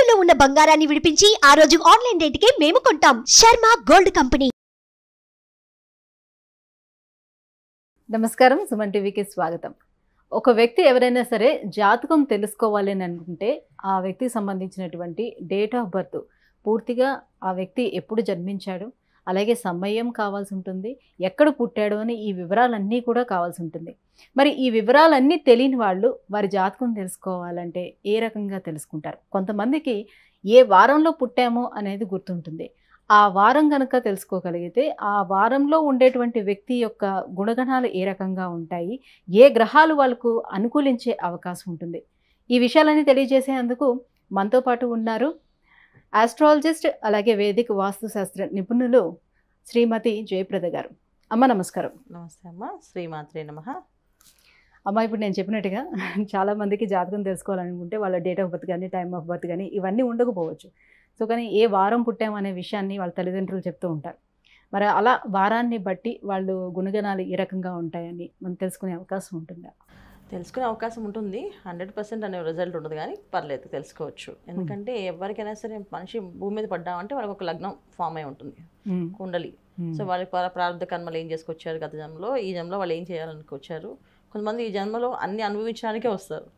తాకట్టులో ఉన్న బంగారాన్ని విడిపించి ఆ రోజు ఆన్లైన్ రేటుకే మేము కొంటాం. Sharma gold company. నమస్కారం, సుమన్ టీవీకి స్వాగతం. ఒక వ్యక్తి ఎవరైనా సరే జాతకం తెలుసుకోవాలి అని అనుకుంటే ఆ వ్యక్తికి సంబంధించినటువంటి డేట్ ఆఫ్ బర్త్, పూర్తిగా ఆ వ్యక్తి ఎప్పుడు జన్మించాడు, అలాగే సమయం కావాల్సి ఉంటుంది, ఎక్కడ పుట్టాడు అని ఈ వివరాలన్నీ కూడా కావాల్సి ఉంటుంది. మరి ఈ వివరాలన్నీ తెలియని వాళ్ళు వారి జాతకం తెలుసుకోవాలంటే ఏ రకంగా తెలుసుకుంటారు? కొంతమందికి ఏ వారంలో పుట్టామో అనేది గుర్తుంటుంది. ఆ వారం కనుక తెలుసుకోగలిగితే ఆ వారంలో ఉండేటువంటి వ్యక్తి యొక్క గుణగణాలు ఏ రకంగా ఉంటాయి, ఏ గ్రహాలు వాళ్ళకు అనుకూలించే అవకాశం ఉంటుంది, ఈ విషయాలన్నీ తెలియజేసేందుకు మనతో పాటు ఉన్నారు ఆస్ట్రాలజిస్ట్, అలాగే వేదిక వాస్తుశాస్త్ర నిపుణులు శ్రీమతి జయప్రద గారు. అమ్మ నమస్కారం. నమస్తే అమ్మ, శ్రీమాత్రే నమః. అమ్మ, ఇప్పుడు నేను చెప్పినట్టుగా చాలామందికి జాతకం తెలుసుకోవాలనుకుంటే వాళ్ళ డేట్ ఆఫ్ బర్త్ కానీ, టైమ్ ఆఫ్ బర్త్ కానీ ఇవన్నీ ఉండకపోవచ్చు. సో కానీ ఏ వారం పుట్టామనే విషయాన్ని వాళ్ళ తల్లిదండ్రులు చెప్తూ ఉంటారు. మరి అలా వారాన్ని బట్టి వాళ్ళు గుణగణాలు ఏ రకంగా ఉంటాయని మనం తెలుసుకునే అవకాశం ఉంటుందా? తెలుసుకునే అవకాశం ఉంటుంది. 100% అనే రిజల్ట్ ఉండదు, కానీ పర్లేదు, తెలుసుకోవచ్చు. ఎందుకంటే ఎవరికైనా సరే మనిషి భూమి మీద పడ్డామంటే వాళ్ళకి ఒక లగ్నం ఫామ్ అయి ఉంటుంది, కుండలి. సో వాళ్ళకి ప్రారంభ కర్మలు ఏం చేసుకొచ్చారు గత జన్మలో, ఈ జన్మలో వాళ్ళు ఏం చేయాలనుకొచ్చారు. కొంతమంది ఈ జన్మలో అన్ని అనుభవించడానికే వస్తారు.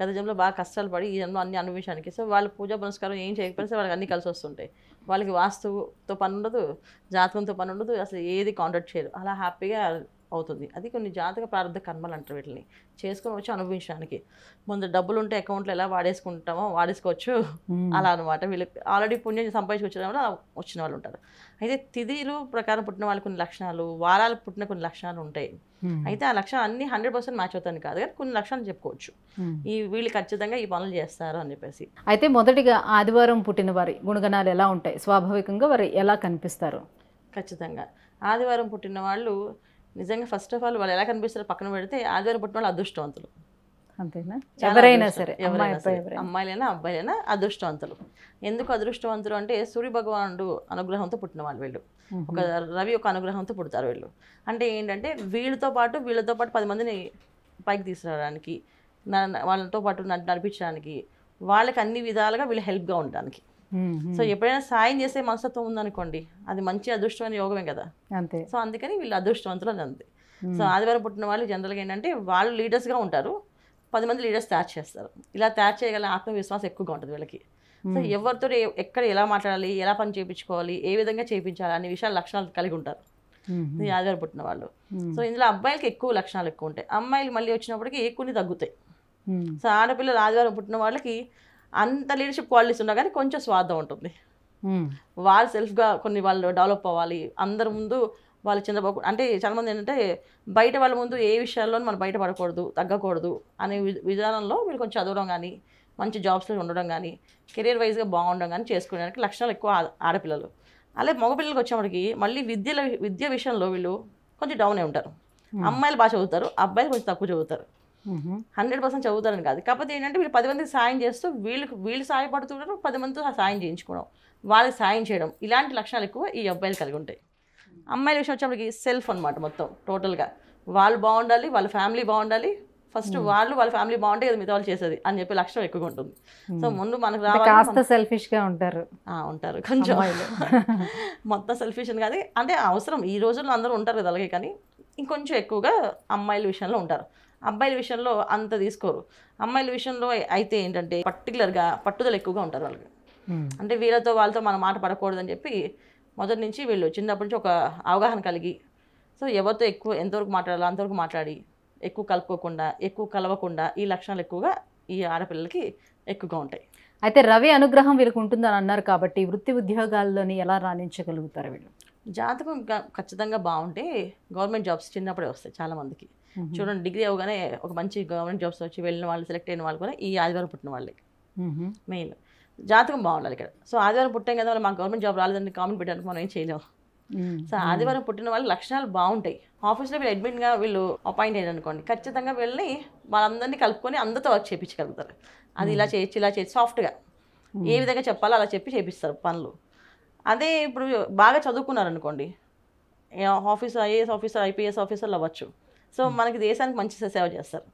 గత జన్మలో బాగా కష్టాలు పడి ఈ జన్మలో అన్ని అనుభవించడానికి. సో వాళ్ళు పూజా పునస్కారం ఏం చేయకపోతే వాళ్ళకి అన్ని కలిసి వస్తుంటాయి. వాళ్ళకి వాస్తుతో పని ఉండదు, జాతకంతో పని ఉండదు, అసలు ఏది కాంటాక్ట్ చేయరు, అలా హ్యాపీగా అవుతుంది. అది కొన్ని జాతక ప్రారంభ కర్మలు అంటారు. వీటిని చేసుకొని వచ్చి అనుభవించడానికి. ముందు డబ్బులు ఉంటే అకౌంట్లో ఎలా వాడేసుకుంటామో వాడేసుకోవచ్చు, అలా అనమాట. వీళ్ళకి ఆల్రెడీ పుణ్యం సంపాదించుకొచ్చిన వాళ్ళు అలా వచ్చిన వాళ్ళు ఉంటారు. అయితే తిథిలు ప్రకారం పుట్టిన వాళ్ళకి కొన్ని లక్షణాలు, వారాలకు పుట్టిన కొన్ని లక్షణాలు ఉంటాయి. అయితే ఆ లక్షణాలు అన్ని 100% మ్యాచ్ అవుతాయని కాదు, కానీ కొన్ని లక్షణాలు చెప్పుకోవచ్చు, ఈ వీళ్ళు ఖచ్చితంగా ఈ పనులు చేస్తారు అని చెప్పేసి. అయితే మొదటిగా ఆదివారం పుట్టిన వారి గుణగణాలు ఎలా ఉంటాయి, స్వాభావికంగా వారు ఎలా కనిపిస్తారు? ఖచ్చితంగా ఆదివారం పుట్టిన వాళ్ళు నిజంగా ఫస్ట్ ఆఫ్ ఆల్ వాళ్ళు ఎలా కనిపిస్తారో పక్కన పెడితే, ఆదివారం పుట్టిన వాళ్ళు అదృష్టవంతులు. అంతేనా? ఎవరైనా సరే, అమ్మాయిలైనా అబ్బాయిలైనా అదృష్టవంతులు. ఎందుకు అదృష్టవంతులు అంటే సూర్య భగవానుడు అనుగ్రహంతో పుట్టిన వాళ్ళు వీళ్ళు. ఒక రవి ఒక అనుగ్రహంతో పుడతారు వీళ్ళు. అంటే ఏంటంటే వీళ్ళతో పాటు 10 మందిని పైకి తీసుకురావడానికి, వాళ్ళతో పాటు నడిపించడానికి, వాళ్ళకి అన్ని విధాలుగా వీళ్ళు హెల్ప్గా ఉండడానికి. సో ఎప్పుడైనా సాయం చేసే మనస్తత్వం ఉందనుకోండి, అది మంచి అదృష్టమైన యోగమే కదా. అంతే. సో అందుకని వీళ్ళు అదృష్టవంతులు అని అంతే. సో ఆదివారం పుట్టిన వాళ్ళు జనరల్గా ఏంటంటే వాళ్ళు లీడర్స్గా ఉంటారు, 10 మంది లీడర్స్ తయారు చేస్తారు. ఇలా తయారు చేయగల ఆత్మవిశ్వాసం ఎక్కువగా ఉంటుంది వీళ్ళకి. సో ఎవరితో ఎక్కడ ఎలా మాట్లాడాలి, ఎలా పని చేయించుకోవాలి, ఏ విధంగా చేయించాలి అనే విషయాలు లక్షణాలు కలిగి ఉంటారు ఈ ఆదివారం పుట్టిన వాళ్ళు. సో ఇందులో అబ్బాయిలకి ఎక్కువ లక్షణాలు ఎక్కువ ఉంటాయి, అమ్మాయిలు మళ్ళీ వచ్చినప్పటికీ కొన్ని తగ్గుతాయి. సో ఆడపిల్లలు ఆదివారం పుట్టిన వాళ్ళకి అంత లీడర్షిప్ క్వాలిటీస్ ఉన్నా కానీ కొంచెం స్వార్థం ఉంటుంది. వాళ్ళు సెల్ఫ్గా కొన్ని వాళ్ళు డెవలప్ అవ్వాలి, అందరి ముందు వాళ్ళు చిన్నపోకూడదు. అంటే చాలామంది ఏంటంటే బయట వాళ్ళ ముందు ఏ విషయాల్లో మనం బయటపడకూడదు, తగ్గకూడదు అనే విధానంలో వీళ్ళు కొంచెం చదవడం కానీ, మంచి జాబ్స్లో ఉండడం కానీ, కెరీర్ వైజ్గా బాగుండడం కానీ చేసుకోవడానికి లక్షణాలు ఎక్కువ ఆడపిల్లలు. అలాగే మగపిల్లలకు వచ్చేప్పటికి మళ్ళీ విద్య విషయంలో వీళ్ళు కొంచెం డౌన్ అయి ఉంటారు. అమ్మాయిలు బాగా చదువుతారు, అబ్బాయిలు కొంచెం తక్కువ చదువుతారు. 100% చదువుతారని కాదు, కాకపోతే ఏంటంటే వీళ్ళు 10 మందికి సాయం చేస్తూ వీళ్ళు సహాయపడుతుంటారు, 10 మందితో సాయం చేయించుకోవడం, వాళ్ళకి సాయం చేయడం, ఇలాంటి లక్షణాలు ఎక్కువ ఈ అబ్బాయిలు కలిగి ఉంటాయి. అమ్మాయిల విషయం వచ్చేప్పటికి సెల్ఫ్ అనమాట, మొత్తం టోటల్గా వాళ్ళు బాగుండాలి, వాళ్ళ ఫ్యామిలీ బాగుండాలి, ఫస్ట్ వాళ్ళ ఫ్యామిలీ బాగుంటే కదా మిగతా వాళ్ళు చేసేది అని చెప్పి లక్షణం ఎక్కువగా ఉంటుంది. సో ముందు మనకు రావాలి, సెల్ఫిష్గా ఉంటారు కొంచెం మొత్తం సెల్ఫిష్ అని కాదు, అంటే అవసరం ఈ రోజుల్లో అందరూ ఉంటారు కదా అలాగే, కానీ ఇంకొంచెం ఎక్కువగా అమ్మాయిల విషయంలో ఉంటారు. అబ్బాయిల విషయంలో అంత తీసుకోరు. అమ్మాయిల విషయంలో అయితే ఏంటంటే పర్టికులర్గా పట్టుదల ఎక్కువగా ఉంటారు వాళ్ళకి. అంటే వాళ్ళతో మన మాట పడకూడదని చెప్పి మొదటి నుంచి వీళ్ళు చిన్నప్పటి నుంచి ఒక అవగాహన కలిగి, సో ఎవరితో ఎక్కువ ఎంతవరకు మాట్లాడాలో అంతవరకు మాట్లాడి, ఎక్కువ కలుపుకోకుండా, ఎక్కువ కలవకుండా, ఈ లక్షణాలు ఎక్కువగా ఈ ఆడపిల్లలకి ఎక్కువగా ఉంటాయి. అయితే రవి అనుగ్రహం వీళ్ళకి ఉంటుందని అన్నారు కాబట్టి వృత్తి ఉద్యోగాల్లోని ఎలా రాణించగలుగుతారు వీళ్ళు? జాతకం ఖచ్చితంగా బాగుంటే గవర్నమెంట్ జాబ్స్ చిన్నప్పుడే వస్తాయి చాలామందికి. చూడండి, డిగ్రీ అవగానే ఒక మంచి గవర్నమెంట్ జాబ్స్ వచ్చి వెళ్ళిన వాళ్ళు, సెలెక్ట్ అయిన వాళ్ళు కూడా ఈ ఆదివారం పుట్టిన వాళ్ళే. మెయిన్ జాతకం బాగుండాలి ఇక్కడ. సో ఆదివారం పుట్టాం కదా మాకు గవర్నమెంట్ జాబ్ రాలేదని కామెంట్ పెట్టడానికి మనం ఏం చేయలేము. సో ఆదివారం పుట్టిన వాళ్ళ లక్షణాలు బాగుంటాయి. ఆఫీస్లో వీళ్ళు అడ్మిన్గా వీళ్ళు అపాయింట్ అయ్యారు అనుకోండి, ఖచ్చితంగా వెళ్ళి వాళ్ళందరినీ కలుపుకొని అందరితో వర్క్ చేయించగలుగుతారు. అది ఇలా చేయొచ్చు సాఫ్ట్గా ఏ విధంగా చెప్పాలో అలా చెప్పి చేపిస్తారు పనులు. అదే ఇప్పుడు బాగా చదువుకున్నారనుకోండి, ఐఏఎస్ ఆఫీసర్, ఐపీఎస్ ఆఫీసర్లు అవ్వచ్చు. సో మనకి దేశానికి మంచి సేవ చేస్తారు.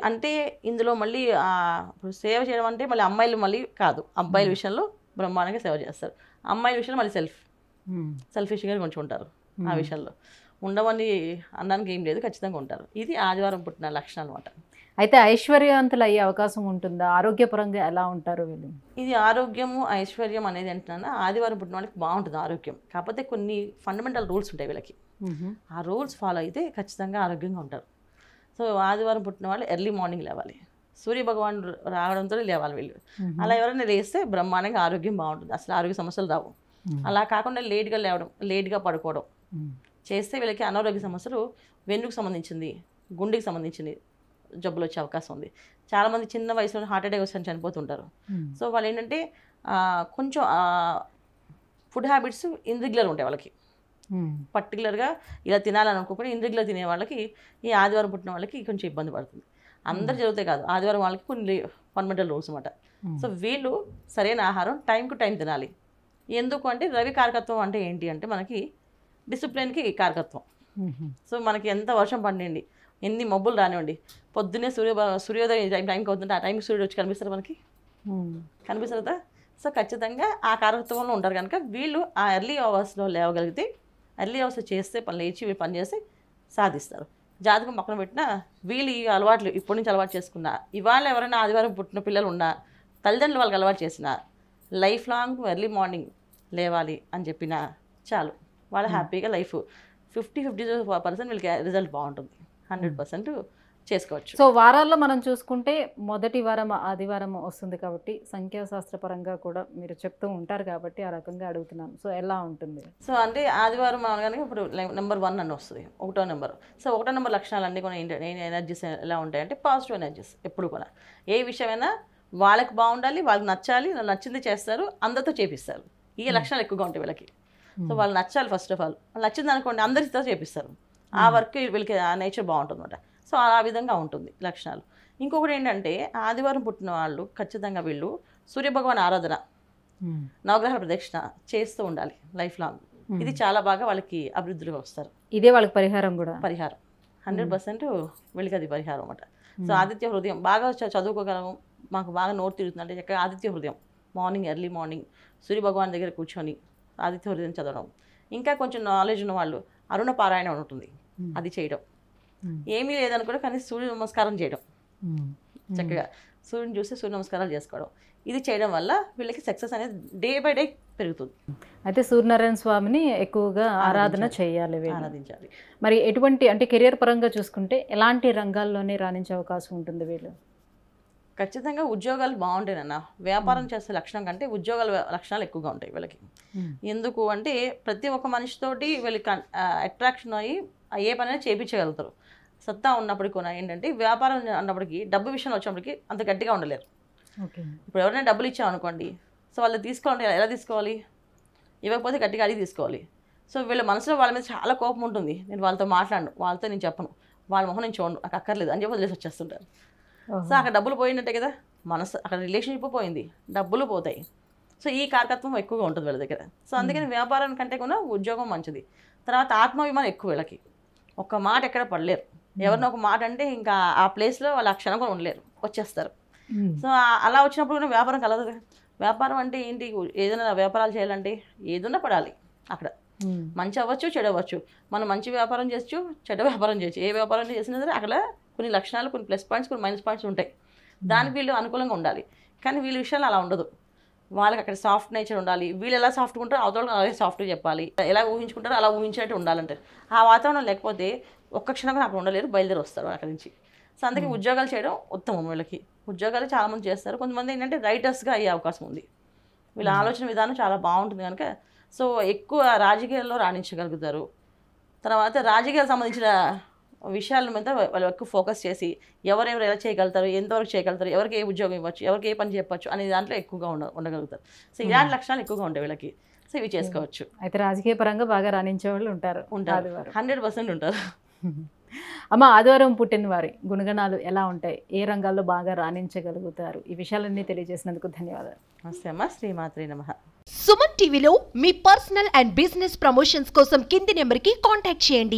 అంటే ఇందులో మళ్ళీ ఇప్పుడు సేవ చేయడం అంటే మళ్ళీ అమ్మాయిలు మళ్ళీ కాదు, అబ్బాయిల విషయంలో బ్రహ్మాండంగా సేవ చేస్తారు. అమ్మాయిల విషయంలో మళ్ళీ సెల్ఫిష్గా కొంచెం ఉంటారు. ఆ విషయంలో ఉండవని అనడానికి ఏం లేదు, ఖచ్చితంగా ఉంటారు. ఇది ఆదివారం పుట్టిన లక్షణం అనమాట. అయితే ఐశ్వర్యవంతులు అయ్యే అవకాశం ఉంటుందా? ఆరోగ్యపరంగా ఎలా ఉంటారు వీళ్ళు? ఇది ఆరోగ్యము ఐశ్వర్యం అనేది ఏంటన్నా ఆదివారం పుట్టిన వాళ్ళకి బాగుంటుంది ఆరోగ్యం. కాకపోతే కొన్ని ఫండమెంటల్ రూల్స్ ఉంటాయి వీళ్ళకి. ఆ రూల్స్ ఫాలో అయితే ఖచ్చితంగా ఆరోగ్యంగా ఉంటారు. సో ఆదివారం పుట్టిన వాళ్ళు ఎర్లీ మార్నింగ్ లేవాలి, సూర్య భగవాన్ రావడంతో లేవాలి వీళ్ళు. అలా ఎవరైనా లేస్తే బ్రహ్మాండంగా ఆరోగ్యం బాగుంటుంది, అసలు ఆరోగ్య సమస్యలు రావు. అలా కాకుండా లేట్గా లేవడం, లేట్గా పడుకోవడం చేస్తే వీళ్ళకి అనారోగ్య సమస్యలు, వెన్నుకు సంబంధించింది, గుండెకి సంబంధించింది జబ్బులు వచ్చే అవకాశం ఉంది. చాలామంది చిన్న వయసులో హార్ట్ అటాక్ వచ్చి చనిపోతుంటారు. సో వాళ్ళు ఏంటంటే కొంచెం ఫుడ్ హ్యాబిట్స్ ఇన్రెగ్యులర్ ఉంటాయి వాళ్ళకి. పర్టికులర్గా ఇలా తినాలని అనుకోకుండా ఇన్రెగ్యులర్ తినే వాళ్ళకి ఈ ఆదివారం పుట్టిన వాళ్ళకి కొంచెం ఇబ్బంది పడుతుంది. అందరు జరుగుతాయి కాదు, ఆదివారం వాళ్ళకి కొన్ని ఫండమెంటల్ రూల్స్ అనమాట. సో వీళ్ళు సరైన ఆహారం టైం టు టైం తినాలి. ఎందుకు అంటే రవి కారకత్వం అంటే ఏంటి అంటే మనకి డిసిప్లిన్కి కారకత్వం. సో మనకి ఎంత వర్షం పండండి, ఎన్ని మబ్బులు రానివ్వండి, పొద్దున్నే సూర్యోదయం టైంకి అవుతుంటే ఆ టైంకి సూర్యుడు వచ్చి కనిపిస్తారు మనకి, కనిపిస్తుందా? సో ఖచ్చితంగా ఆ కారకత్వంలో ఉంటారు కనుక వీళ్ళు ఆ ఎర్లీ అవర్స్లో లేవగలిగితే, ఎర్లీ అవర్స్ చేస్తే లేచి వీళ్ళు పని చేసి సాధిస్తారు. జాతకం పక్కన పెట్టినా వీళ్ళు ఈ అలవాట్లు ఇప్పటి నుంచి అలవాటు చేసుకున్నా, ఇవాళ ఎవరైనా ఆదివారం పుట్టిన పిల్లలు ఉన్నా తల్లిదండ్రులు వాళ్ళకి అలవాటు చేసిన లైఫ్ లాంగ్ ఎర్లీ మార్నింగ్ లేవాలి అని చెప్పినా చాలు, వాళ్ళ హ్యాపీగా లైఫ్ 50% వీళ్ళకి రిజల్ట్ బాగుంటుంది. 100% చేసుకోవచ్చు. సో వారాల్లో మనం చూసుకుంటే మొదటి వారం ఆదివారం వస్తుంది కాబట్టి సంఖ్యాశాస్త్రపరంగా కూడా మీరు చెప్తూ ఉంటారు కాబట్టి ఆ రకంగా అడుగుతున్నాను. సో ఎలా ఉంటుంది? సో అంటే ఆదివారం అనగానే ఇప్పుడు నెంబర్ 1 అని వస్తుంది, 1వ నెంబర్. సో 1వ నెంబర్ లక్షణాలు అన్నీ కూడా ఎనర్జీస్ ఎలా ఉంటాయంటే పాజిటివ్ ఎనర్జీస్. ఎప్పుడు కూడా ఏ విషయమైనా వాళ్ళకి బాగుండాలి, వాళ్ళకి నచ్చాలి, నచ్చింది చేస్తారు, అందరితో చేపిస్తారు. ఈ లక్షణాలు ఎక్కువగా ఉంటాయి వీళ్ళకి. సో వాళ్ళు నచ్చాలి, ఫస్ట్ ఆఫ్ ఆల్ వాళ్ళు నచ్చింది అనుకోండి అందరితో చేపిస్తారు. ఆ వర్క్ వీళ్ళకి ఆ నేచర్ బాగుంటుంది అనమాట. సో ఆ విధంగా ఉంటుంది లక్షణాలు. ఇంకొకటి ఏంటంటే ఆదివారం పుట్టిన వాళ్ళు ఖచ్చితంగా వీళ్ళు సూర్యభగవాన్ ఆరాధన, నవగ్రహాల ప్రదక్షిణ చేస్తూ ఉండాలి లైఫ్ లాంగ్. ఇది చాలా బాగా వాళ్ళకి అభివృద్ధిలో వస్తారు. ఇదే వాళ్ళకి పరిహారం కూడా, పరిహారం 100% వీళ్ళకి అది పరిహారం అనమాట. సో ఆదిత్య హృదయం బాగా చదువుకోగలము, మాకు బాగా నోరు తిరుగుతుంది అంటే చక్కగా ఆదిత్య హృదయం మార్నింగ్ ఎర్లీ మార్నింగ్ సూర్యభగవాన్ దగ్గర కూర్చొని ఆదిత్య హృదయం చదవడం. ఇంకా కొంచెం నాలెడ్జ్ ఉన్న వాళ్ళు అరుణ పారాయణం ఉంటుంది, అది చేయడం. ఏమీ లేదనుకుంటే కానీ సూర్య నమస్కారం చేయడం, చక్కగా సూర్యుని చూసి సూర్య నమస్కారాలు చేసుకోవడం. ఇది చేయడం వల్ల వీళ్ళకి సక్సెస్ అనేది డే బై డే పెరుగుతుంది. అయితే సూర్యనారాయణ స్వామిని ఎక్కువగా ఆరాధన చేయాలి, ఆరాధించాలి. మరి ఎటువంటి అంటే కెరియర్ పరంగా చూసుకుంటే ఎలాంటి రంగాల్లోనే రాణించే అవకాశం ఉంటుంది వీళ్ళు? ఖచ్చితంగా ఉద్యోగాలు బాగుంటాయన్న. వ్యాపారం చేసే లక్షణం కంటే ఉద్యోగాల లక్షణాలు ఎక్కువగా ఉంటాయి వీళ్ళకి. ఎందుకు అంటే ప్రతి ఒక్క మనిషితోటి వీళ్ళకి అట్రాక్షన్ అయ్యి ఏ పనైనా చేయించగలుగుతారు. సత్తా ఉన్నప్పటికీ కూడా ఏంటంటే వ్యాపారం అన్నప్పటికీ డబ్బు విషయంలో వచ్చినప్పటికీ అంత గట్టిగా ఉండలేరు. ఇప్పుడు ఎవరైనా డబ్బులు ఇచ్చామనుకోండి, సో వాళ్ళు తీసుకోవాలంటే ఎలా తీసుకోవాలి? ఇవ్వకపోతే గట్టిగా అడిగి తీసుకోవాలి. సో వీళ్ళ మనసులో వాళ్ళ మీద చాలా కోపం ఉంటుంది. నేను వాళ్ళతో మాట్లాడను, వాళ్ళతో నేను చెప్పను, వాళ్ళ మొహం నేను చూడను, నాకు అక్కర్లేదు అని చెప్పి వదిలేసి వచ్చేస్తుంటారు. సో అక్కడ డబ్బులు పోయినట్టే కదా, మనసు అక్కడ రిలేషన్షిప్ పోయింది, డబ్బులు పోతాయి. సో ఈ కారకత్వం ఎక్కువగా ఉంటుంది వీళ్ళ దగ్గర. సో అందుకని వ్యాపారం కంటే కూడా ఉద్యోగం మంచిది. తర్వాత ఆత్మాభిమానం ఎక్కువ వీళ్ళకి, ఒక్క మాట ఎక్కడ పడలేరు. ఎవరినో ఒక మాట అంటే ఇంకా ఆ ప్లేస్లో వాళ్ళు ఆ క్షణం కూడా ఉండలేరు, వచ్చేస్తారు. సో అలా వచ్చినప్పుడు కూడా వ్యాపారం కలదు. వ్యాపారం అంటే ఏంటి? ఏదైనా వ్యాపారాలు చేయాలంటే ఏదైనా పడాలి అక్కడ. మంచి అవ్వచ్చు, చెడు అవ్వచ్చు. మనం మంచి వ్యాపారం చేయొచ్చు, చెడ్డ వ్యాపారం చేయొచ్చు. ఏ వ్యాపారం చేసినా సరే అక్కడ కొన్ని లక్షణాలు, కొన్ని ప్లస్ పాయింట్స్, కొన్ని మైనస్ పాయింట్స్ ఉంటాయి. దానికి వీళ్ళు అనుకూలంగా ఉండాలి. కానీ వీళ్ళ విషయాలు అలా ఉండదు. వాళ్ళకి అక్కడ సాఫ్ట్ నేచర్ ఉండాలి. వీళ్ళు ఎలా సాఫ్ట్గా ఉంటారో అవతల అలాగే సాఫ్ట్గా చెప్పాలి. ఎలా ఊహించుకుంటారో అలా ఊహించినట్టు ఉండాలంటారు. ఆ వాతావరణం లేకపోతే ఒక్క క్షణంగా అక్కడ ఉండలేరు, బయలుదేరి వస్తారు అక్కడి నుంచి. సో అందుకే ఉద్యోగాలు చేయడం ఉత్తమం వీళ్ళకి. ఉద్యోగాలు చాలామంది చేస్తారు. కొంతమంది ఏంటంటే రైటర్స్గా అయ్యే అవకాశం ఉంది. వీళ్ళ ఆలోచన విధానం చాలా బాగుంటుంది కనుక సో ఎక్కువ రాజకీయాల్లో రాణించగలుగుతారు. తర్వాత రాజకీయాలకు సంబంధించిన విషయాల మీద వాళ్ళు ఎక్కువ ఫోకస్ చేసి ఎవరెవరు ఎలా చేయగలుగుతారు, ఎంతవరకు చేయగలుగుతారు, ఎవరికి ఏ ఉద్యోగం ఇవ్వచ్చు, ఎవరికి ఏ పని చెప్పచ్చు అనే దాంట్లో ఎక్కువగా ఉండగలుగుతారు. సో ఇలాంటి లక్షణాలు ఎక్కువగా ఉంటాయి వీళ్ళకి. సో ఇవి చేసుకోవచ్చు. అయితే రాజకీయ పరంగా బాగా రాణించే వాళ్ళు ఉంటారు. 100% ఉంటారు. అమ్మ, ఆదివారం పుట్టిన వారి గుణగణాలు ఎలా ఉంటాయి, ఏ రంగాల్లో బాగా రాణించగలుగుతారు, ఈ విషయాలన్నీ తెలియజేసినందుకు ధన్యవాదాలు. నమస్తే అమ్మ. శ్రీమాత్రే నమః. సుమన్ టీవీలో మీ పర్సనల్ అండ్ బిజినెస్ ప్రమోషన్స్ కోసం కింది నెంబర్కి కాంటాక్ట్ చేయండి.